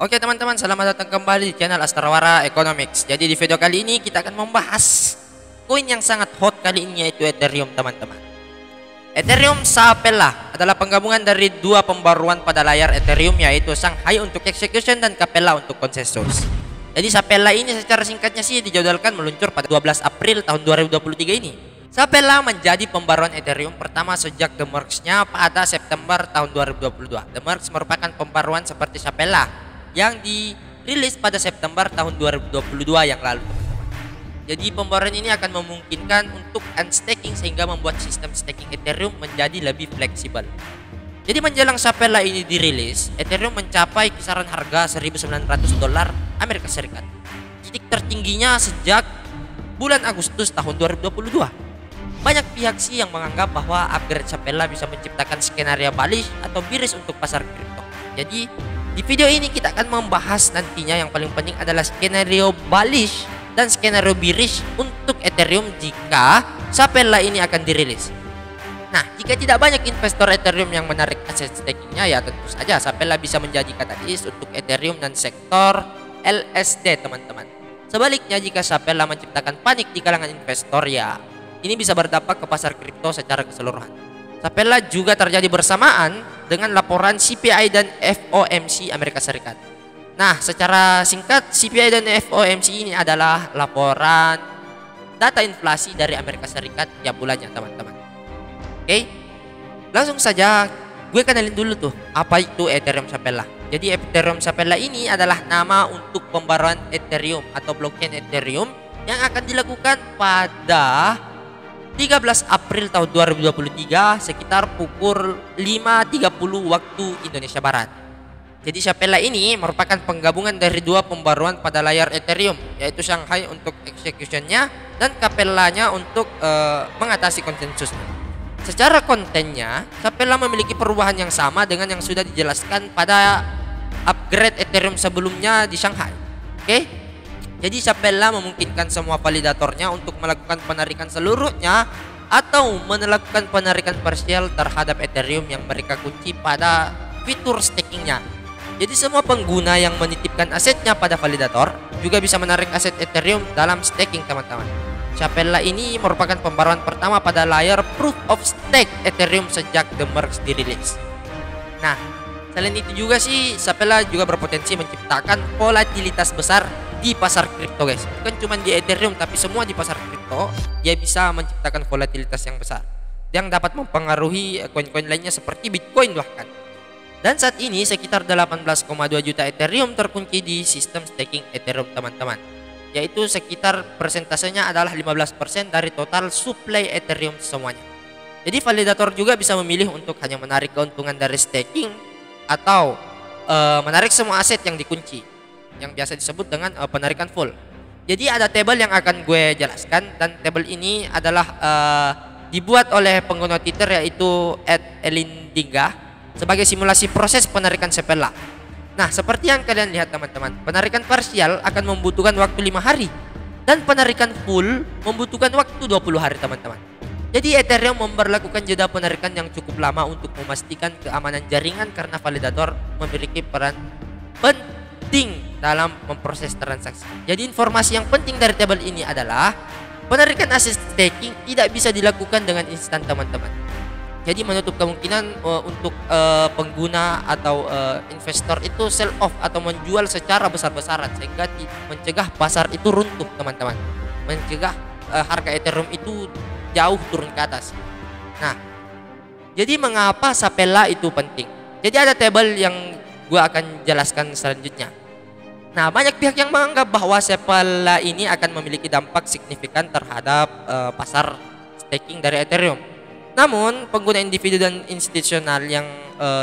Oke teman-teman, selamat datang kembali di channel Astrawara Economics. Jadi di video kali ini kita akan membahas koin yang sangat hot kali ini, yaitu Ethereum teman-teman. Ethereum Sapella adalah penggabungan dari dua pembaruan pada layar Ethereum, yaitu Shanghai untuk execution dan Capella untuk konsensus. Jadi Sapella ini secara singkatnya sih dijadwalkan meluncur pada 12 April tahun 2023 ini. Sapella menjadi pembaruan Ethereum pertama sejak The Merge-nya pada September tahun 2022. The Merge merupakan pembaruan seperti Sapella yang dirilis pada September tahun 2022 yang lalu. Jadi pembaruan ini akan memungkinkan untuk unstaking sehingga membuat sistem staking Ethereum menjadi lebih fleksibel. Jadi menjelang Sapella ini dirilis, Ethereum mencapai kisaran harga $1.900 Amerika Serikat. Titik tertingginya sejak bulan Agustus tahun 2022. Banyak pihak sih yang menganggap bahwa upgrade Sapella bisa menciptakan skenario bullish atau bearish untuk pasar kripto. Jadi di video ini kita akan membahas nantinya yang paling penting adalah skenario bullish dan skenario bearish untuk Ethereum jika Sapella ini akan dirilis. Nah, jika tidak banyak investor Ethereum yang menarik aset stakingnya, ya tentu saja Sapella bisa menjadi katalis untuk Ethereum dan sektor LSD teman-teman. Sebaliknya, jika Sapella menciptakan panik di kalangan investor, ya ini bisa berdampak ke pasar kripto secara keseluruhan. Sapella juga terjadi bersamaan dengan laporan CPI dan FOMC Amerika Serikat. Nah, secara singkat, CPI dan FOMC ini adalah laporan data inflasi dari Amerika Serikat tiap bulannya, teman-teman. Oke, langsung saja gue kenalin dulu tuh apa itu Ethereum Sapella. Jadi Ethereum Sapella ini adalah nama untuk pembaruan Ethereum atau blockchain Ethereum yang akan dilakukan pada 13 April tahun 2023 sekitar pukul 5.30 waktu Indonesia Barat. Jadi Sapella ini merupakan penggabungan dari dua pembaruan pada layar Ethereum, yaitu Shanghai untuk execution-nya dan Capella-nya untuk mengatasi konsensusnya. Secara kontennya, Sapella memiliki perubahan yang sama dengan yang sudah dijelaskan pada upgrade Ethereum sebelumnya di Shanghai. Oke? Jadi Sapella memungkinkan semua validatornya untuk melakukan penarikan seluruhnya atau melakukan penarikan parsial terhadap Ethereum yang mereka kunci pada fitur stakingnya. Jadi semua pengguna yang menitipkan asetnya pada validator juga bisa menarik aset Ethereum dalam staking, teman-teman. Sapella ini merupakan pembaruan pertama pada layar Proof of Stake Ethereum sejak The Merge dirilis. Nah, selain itu juga sih Sapella juga berpotensi menciptakan volatilitas besar di pasar kripto, guys. Bukan cuma di Ethereum tapi semua di pasar kripto dia bisa menciptakan volatilitas yang besar yang dapat mempengaruhi koin-koin lainnya seperti Bitcoin bahkan. Dan saat ini sekitar 18,2 juta Ethereum terkunci di sistem staking Ethereum, teman-teman. Yaitu sekitar persentasenya adalah 15% dari total supply Ethereum semuanya. Jadi validator juga bisa memilih untuk hanya menarik keuntungan dari staking atau menarik semua aset yang dikunci, yang biasa disebut dengan penarikan full. Jadi ada table yang akan gue jelaskan, dan table ini adalah dibuat oleh pengguna Twitter yaitu @elindinga sebagai simulasi proses penarikan Sapella. Nah, seperti yang kalian lihat teman-teman, penarikan parsial akan membutuhkan waktu 5 hari dan penarikan full membutuhkan waktu 20 hari, teman-teman. Jadi Ethereum memberlakukan jeda penarikan yang cukup lama untuk memastikan keamanan jaringan karena validator memiliki peran penting dalam memproses transaksi. Jadi informasi yang penting dari tabel ini adalah penarikan aset staking tidak bisa dilakukan dengan instan, teman-teman. Jadi menutup kemungkinan untuk pengguna atau investor itu sell off atau menjual secara besar-besaran sehingga mencegah pasar itu runtuh, teman-teman. Mencegah harga Ethereum itu jauh turun ke atas. Nah, jadi mengapa Sapella itu penting? Jadi ada tabel yang gue akan jelaskan selanjutnya. Nah, banyak pihak yang menganggap bahwa Sapella ini akan memiliki dampak signifikan terhadap pasar staking dari Ethereum. Namun, pengguna individu dan institusional yang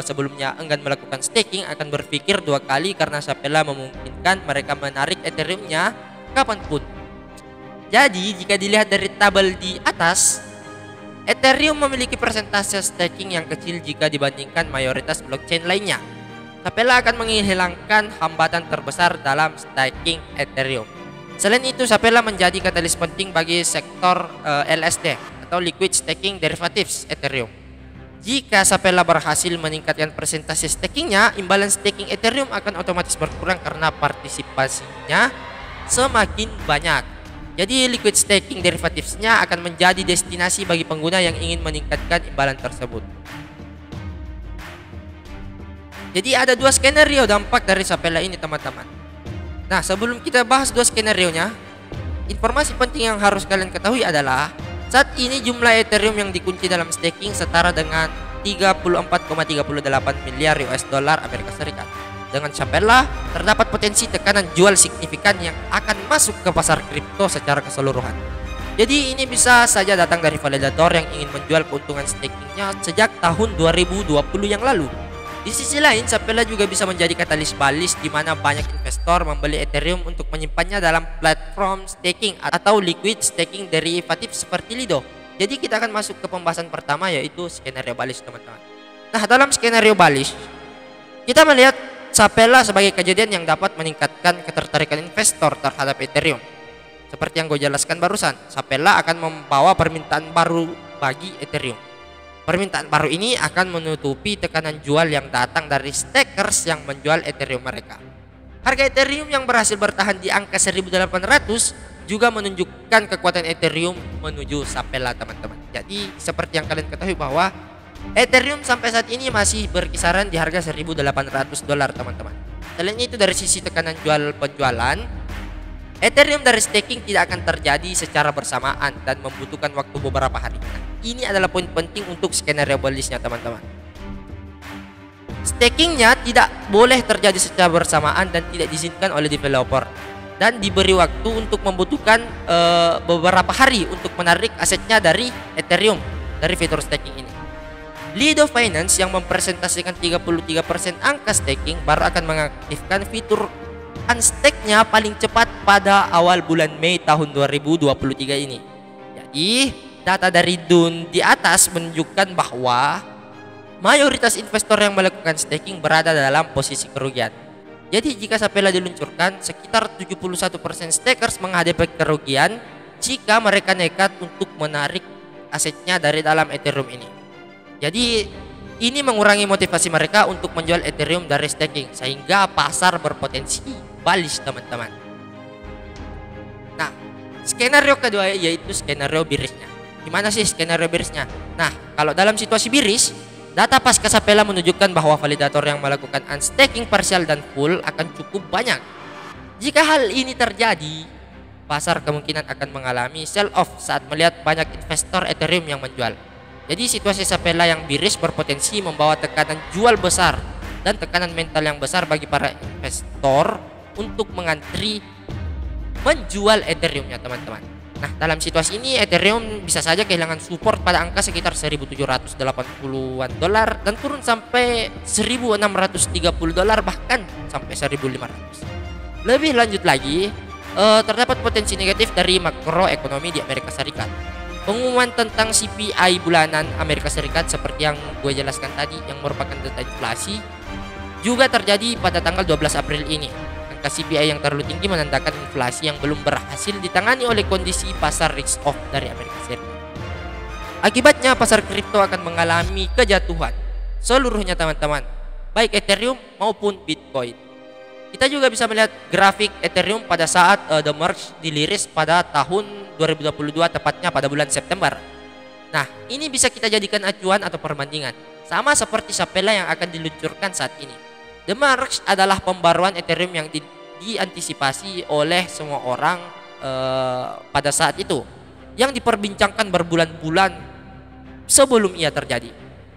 sebelumnya enggan melakukan staking akan berpikir dua kali karena Sapella memungkinkan mereka menarik Ethereum-nya kapanpun. Jadi, jika dilihat dari tabel di atas, Ethereum memiliki persentase staking yang kecil jika dibandingkan mayoritas blockchain lainnya. Sapella akan menghilangkan hambatan terbesar dalam staking Ethereum. Selain itu, Sapella menjadi katalis penting bagi sektor LSD atau Liquid Staking Derivatives Ethereum. Jika Sapella berhasil meningkatkan persentase stakingnya, imbalan staking Ethereum akan otomatis berkurang karena partisipasinya semakin banyak. Jadi liquid staking derivatifnya akan menjadi destinasi bagi pengguna yang ingin meningkatkan imbalan tersebut. Jadi ada dua skenario dampak dari Sapella ini, teman-teman. Nah, sebelum kita bahas dua skenario-nya, informasi penting yang harus kalian ketahui adalah saat ini jumlah Ethereum yang dikunci dalam staking setara dengan 34,38 miliar US dollar Amerika Serikat. Dengan Sapella, terdapat potensi tekanan jual signifikan yang akan masuk ke pasar kripto secara keseluruhan. Jadi ini bisa saja datang dari validator yang ingin menjual keuntungan stakingnya sejak tahun 2020 yang lalu. Di sisi lain, Sapella juga bisa menjadi katalis balis di mana banyak investor membeli Ethereum untuk menyimpannya dalam platform staking atau liquid staking derivatif seperti Lido. Jadi kita akan masuk ke pembahasan pertama, yaitu skenario balis, teman-teman. Nah, dalam skenario balis, kita melihat Sapella sebagai kejadian yang dapat meningkatkan ketertarikan investor terhadap Ethereum. Seperti yang gue jelaskan barusan, Sapella akan membawa permintaan baru bagi Ethereum. Permintaan baru ini akan menutupi tekanan jual yang datang dari stakers yang menjual Ethereum mereka. Harga Ethereum yang berhasil bertahan di angka 1.800 juga menunjukkan kekuatan Ethereum menuju Sapella, teman-teman. Jadi seperti yang kalian ketahui bahwa Ethereum sampai saat ini masih berkisaran di harga 1.800 dolar, teman-teman. Selain itu, dari sisi tekanan jual penjualan, Ethereum dari staking tidak akan terjadi secara bersamaan dan membutuhkan waktu beberapa hari. Nah, ini adalah poin penting untuk skenario bullish-nya, teman-teman. Stakingnya tidak boleh terjadi secara bersamaan dan tidak diizinkan oleh developer, dan diberi waktu untuk membutuhkan beberapa hari untuk menarik asetnya dari Ethereum dari fitur staking ini. Lido Finance yang mempresentasikan 33% angka staking baru akan mengaktifkan fitur unstake-nya paling cepat pada awal bulan Mei tahun 2023 ini. Jadi, data dari DUN di atas menunjukkan bahwa mayoritas investor yang melakukan staking berada dalam posisi kerugian. Jadi, jika Sapella diluncurkan, sekitar 71% stakers menghadapi kerugian jika mereka nekat untuk menarik asetnya dari dalam Ethereum ini. Jadi, ini mengurangi motivasi mereka untuk menjual Ethereum dari staking, sehingga pasar berpotensi bullish, teman-teman. Nah, skenario kedua yaitu skenario bearishnya. Gimana sih skenario bearishnya? Nah, kalau dalam situasi bearish, data pasca Sapella menunjukkan bahwa validator yang melakukan unstaking partial dan full akan cukup banyak. Jika hal ini terjadi, pasar kemungkinan akan mengalami sell off saat melihat banyak investor Ethereum yang menjual. Jadi situasi Sapella yang bearish berpotensi membawa tekanan jual besar dan tekanan mental yang besar bagi para investor untuk mengantri menjual Ethereum-nya, teman-teman. Nah, dalam situasi ini Ethereum bisa saja kehilangan support pada angka sekitar 1.780-an dolar dan turun sampai 1.630 dolar, bahkan sampai 1.500. Lebih lanjut lagi, terdapat potensi negatif dari makroekonomi di Amerika Serikat. Pengumuman tentang CPI bulanan Amerika Serikat seperti yang gue jelaskan tadi, yang merupakan data inflasi, juga terjadi pada tanggal 12 April ini. Angka CPI yang terlalu tinggi menandakan inflasi yang belum berhasil ditangani oleh kondisi pasar risk off dari Amerika Serikat. Akibatnya pasar kripto akan mengalami kejatuhan seluruhnya, teman-teman, baik Ethereum maupun Bitcoin. Kita juga bisa melihat grafik Ethereum pada saat The Merge diliris pada tahun 2022, tepatnya pada bulan September. Nah, ini bisa kita jadikan acuan atau perbandingan, sama seperti Sapella yang akan diluncurkan saat ini. The Merge adalah pembaruan Ethereum yang diantisipasi oleh semua orang pada saat itu, yang diperbincangkan berbulan-bulan sebelum ia terjadi.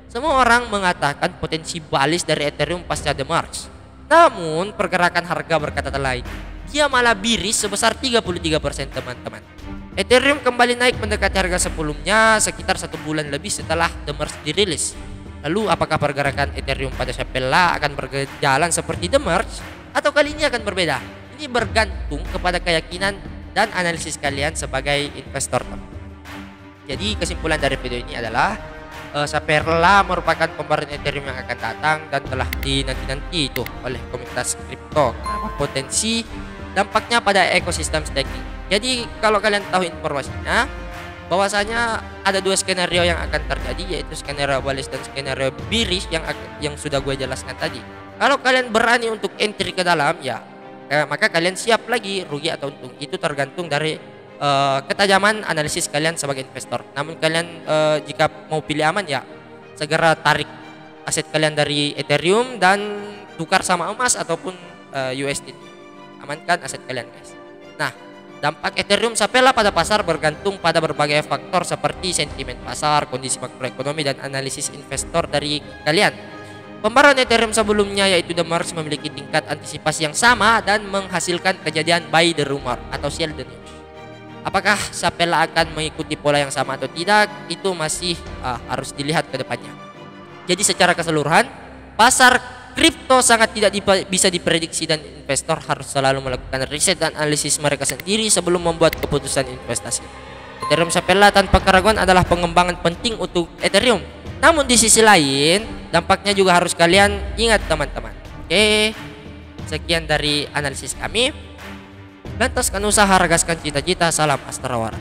Semua orang mengatakan potensi bullish dari Ethereum pasca The Merge. Namun pergerakan harga berkata lain, dia malah bearish sebesar 33%, teman-teman. Ethereum kembali naik mendekati harga sebelumnya sekitar 1 bulan lebih setelah The Merge dirilis. Lalu apakah pergerakan Ethereum pada Sapella akan berjalan seperti The Merge atau kali ini akan berbeda? Ini bergantung kepada keyakinan dan analisis kalian sebagai investor. Jadi kesimpulan dari video ini adalah Sapella merupakan pembaruan Ethereum yang akan datang dan telah dinanti-nanti itu oleh komunitas kripto. Potensi dampaknya pada ekosistem staking. Jadi kalau kalian tahu informasinya bahwasanya ada dua skenario yang akan terjadi, yaitu skenario bullish dan skenario bearish yang sudah gue jelaskan tadi. Kalau kalian berani untuk entry ke dalam, ya maka kalian siap lagi rugi atau untung. Itu tergantung dari ketajaman analisis kalian sebagai investor. Namun kalian jika mau pilih aman, ya segera tarik aset kalian dari Ethereum dan tukar sama emas ataupun USDT. Amankan aset kalian, guys. Nah, dampak Ethereum Sapela pada pasar bergantung pada berbagai faktor seperti sentimen pasar, kondisi makroekonomi, dan analisis investor dari kalian. Pembaruan Ethereum sebelumnya, yaitu The Mars, memiliki tingkat antisipasi yang sama dan menghasilkan kejadian buy the rumor atau sell the news. Apakah Sapela akan mengikuti pola yang sama atau tidak, itu masih harus dilihat ke depannya. Jadi secara keseluruhan, pasar kripto sangat tidak bisa diprediksi dan investor harus selalu melakukan riset dan analisis mereka sendiri sebelum membuat keputusan investasi. Ethereum Sapela tanpa keraguan adalah pengembangan penting untuk Ethereum. Namun di sisi lain, dampaknya juga harus kalian ingat, teman-teman. Oke, sekian dari analisis kami. Lantaskan usaha, ragaskan cita-cita. Salam Astrawara.